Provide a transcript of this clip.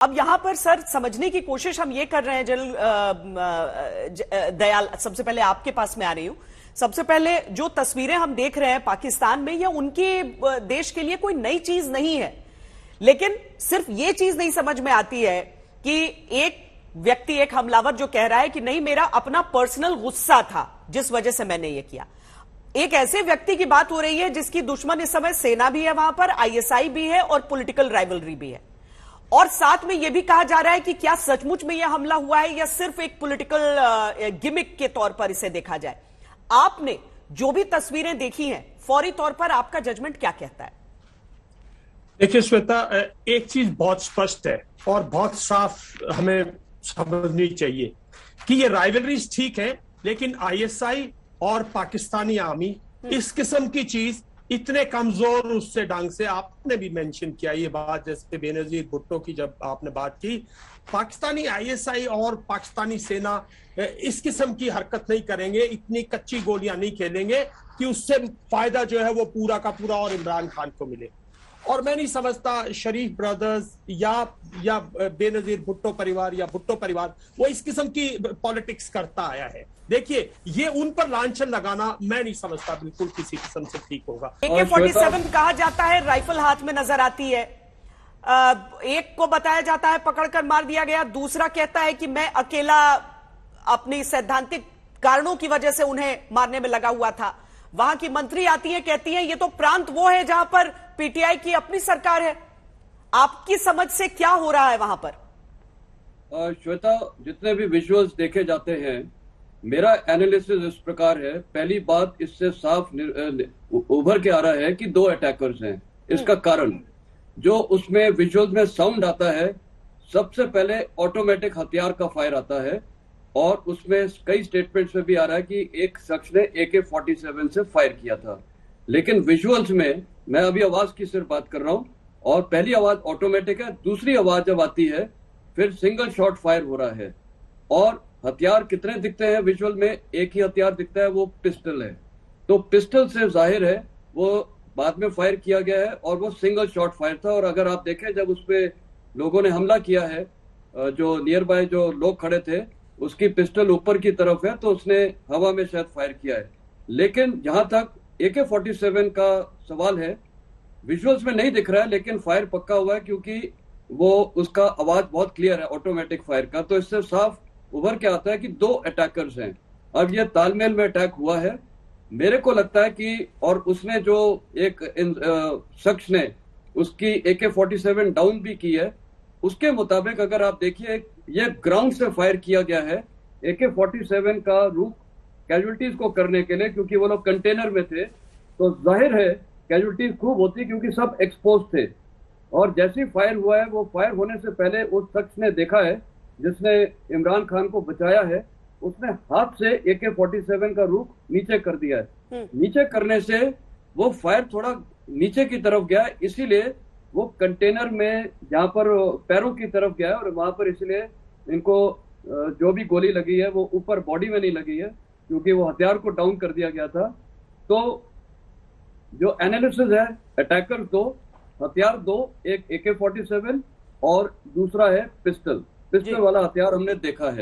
अब यहां पर सर समझने की कोशिश हम ये कर रहे हैं दयाल, सबसे पहले आपके पास में आ रही हूं। सबसे पहले जो तस्वीरें हम देख रहे हैं पाकिस्तान में, यह उनके देश के लिए कोई नई चीज नहीं है, लेकिन सिर्फ ये चीज नहीं समझ में आती है कि एक व्यक्ति, एक हमलावर जो कह रहा है कि नहीं मेरा अपना पर्सनल गुस्सा था जिस वजह से मैंने ये किया। एक ऐसे व्यक्ति की बात हो रही है जिसकी दुश्मन इस समय सेना भी है, वहां पर आईएसआई भी है और पॉलिटिकल राइवलरी भी है, और साथ में यह भी कहा जा रहा है कि क्या सचमुच में यह हमला हुआ है या सिर्फ एक पॉलिटिकल गिमिक के तौर पर इसे देखा जाए। आपने जो भी तस्वीरें देखी हैं, फौरी तौर पर आपका जजमेंट क्या कहता है? देखिए श्वेता, एक चीज बहुत स्पष्ट है और बहुत साफ हमें समझनी चाहिए कि ये राइवलरीज ठीक है, लेकिन आईएसआई और पाकिस्तानी आर्मी इस किस्म की चीज इतने कमजोर उससे ढंग से, आपने भी मेंशन किया ये बात, जैसे बेनजीर भुट्टो की जब आपने बात की, पाकिस्तानी आईएसआई और पाकिस्तानी सेना इस किस्म की हरकत नहीं करेंगे, इतनी कच्ची गोलियां नहीं खेलेंगे कि उससे फायदा जो है वो पूरा का पूरा और इमरान खान को मिले। और मैं नहीं समझता शरीफ ब्रदर्स या बेनजीर भुट्टो परिवार या भुट्टो परिवार वो इस किस्म की पॉलिटिक्स करता आया है। देखिए, ये उन पर लांछन लगाना मैं नहीं समझता बिल्कुल किसी किस्म से ठीक होगा। AK-47 कहा जाता है, राइफल हाथ में नजर आती है। एक को बताया जाता है पकड़कर मार दिया गया, दूसरा कहता है कि मैं अकेला अपनी सैद्धांतिक कारणों की वजह से उन्हें मारने में लगा हुआ था। वहां की मंत्री आती है, कहती है ये तो प्रांत वो है जहां पर पीटीआई की अपनी सरकार है। आपकी समझ से क्या हो रहा है वहां पर? श्वेता, जितने भी विजुअल्स देखे जाते हैं, मेरा एनालिसिस इस प्रकार है। पहली बात, इससे साफ उभर के आ रहा है कि दो अटैकर्स हैं। इसका कारण जो उसमें विजुअल्स में साउंड आता है, सबसे पहले ऑटोमेटिक हथियार का फायर आता है, और उसमें कई स्टेटमेंट्स में भी आ रहा है कि एक शख्स ने AK-47 से फायर किया था। लेकिन विजुअल्स में, मैं अभी आवाज की सिर्फ बात कर रहा हूं, और पहली आवाज ऑटोमेटिक है, दूसरी आवाज जब आती है फिर सिंगल शॉट फायर हो रहा है। और हथियार कितने दिखते हैं विजुअल में? एक ही हथियार दिखता है, वो पिस्टल है। तो पिस्टल से जाहिर है वो बाद में फायर किया गया है और वो सिंगल शॉट फायर था। और अगर आप देखें, जब उस पे लोगों ने हमला किया है, जो नियर बाय जो लोग खड़े थे, उसकी पिस्टल ऊपर की तरफ है, तो उसने हवा में शायद फायर किया है। लेकिन जहां तक AK-47 का सवाल है, विजुअल्स में नहीं दिख रहा है, लेकिन फायर पक्का हुआ है, क्योंकि वो उसका आवाज बहुत क्लियर है ऑटोमेटिक फायर का। तो इससे साफ उभर के आता है कि दो अटैकर्स हैं। अब ये तालमेल में अटैक हुआ है, मेरे को लगता है कि, और उसने जो एक शख्स ने उसकी AK-47 डाउन भी की है, उसके मुताबिक अगर आप देखिए, ये ग्राउंड से फायर किया गया है। AK-47 का रूप कैजुअलिटीज को करने के लिए, क्योंकि वो लोग कंटेनर में थे, तो जाहिर है कैजुअलिटीज खूब होती, क्योंकि सब एक्सपोज थे। और जैसे ही फायर हुआ है, वो फायर होने से पहले उस शख्स ने देखा है, जिसने इमरान खान को बचाया है, उसने हाथ से AK-47 का रूप नीचे कर दिया है। नीचे करने से वो फायर थोड़ा नीचे की तरफ गया, इसीलिए वो कंटेनर में जहां पर पैरों की तरफ गया है, और वहां पर इसलिए इनको जो भी गोली लगी है वो ऊपर बॉडी में नहीं लगी है, क्योंकि वो हथियार को डाउन कर दिया गया था। तो जो एनालिसिस है, अटैकर दो, हथियार दो, एक AK-47 और दूसरा है पिस्टल वाला हथियार हमने देखा है।